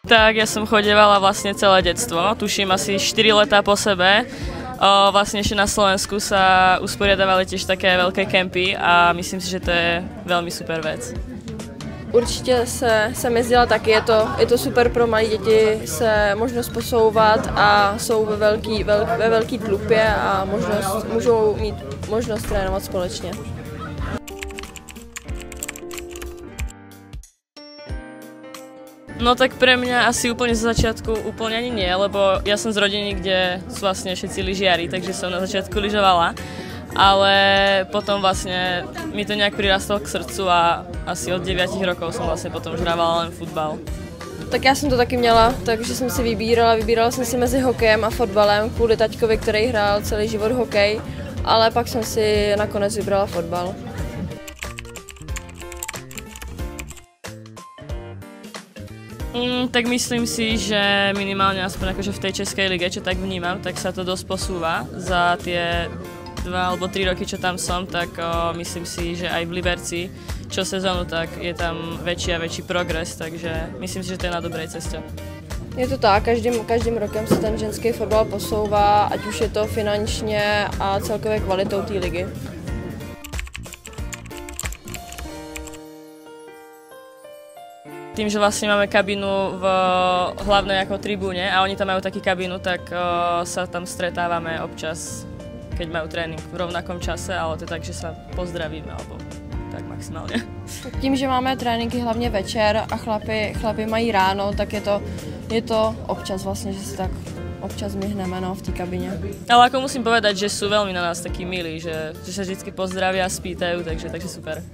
Tak ja som chodievala vlastne celé detstvo, tuším asi 4 letá po sebe. Vlastne ešte na Slovensku sa usporiadavali tiež také veľké kempy a myslím si, že to je veľmi super vec. Určitě jsem jezdila taky, je to super pro malé děti se možnost posouvat a jsou ve velký tlupě a můžou mít možnost trénovat společně. No tak pre mňa asi úplne z začiatku úplne ani nie, lebo ja som z rodiny, kde sú vlastne všetci lyžiari, takže som na začiatku lyžovala. Ale potom vlastne mi to nejak prirastlo k srdcu a asi od 9 rokov som vlastne potom už hrávala len futbal. Tak já jsem to taky měla, takže jsem si vybírala jsem si mezi hokejem a fotbalem kvůli taťkovi, který hrál celý život hokej, ale pak jsem si nakonec vybrala fotbal. Tak myslím si, že minimálne aspoň akože v tej českej lige, čo tak vnímam, tak sa to dosť posúva za tie 2 alebo 3 roky, čo tam som, tak myslím si, že aj v Liberci čo sezónu, tak je tam väčší a väčší progres, takže myslím si, že to je na dobrej ceste. Je to tak, každým rokem se ten ženský fotbal posouvá, ať už je to finančně a celkově kvalitou té ligy. Tým, že vlastne máme kabínu v hlavnej ako tribúne a oni tam majú taký kabínu, tak sa tam stretávame občas, keď majú tréning v rovnakom čase, ale to je tak, že sa pozdravíme, alebo tak maximálne. Tím, že máme tréninky hlavně večer a chlapi mají ráno, tak je to občas vlastně, že se tak občas myhneme v té kabině. Ale ako musím povedať, že sú veľmi na nás takí milí, že sa vždycky pozdravia, spýtajú, takže super.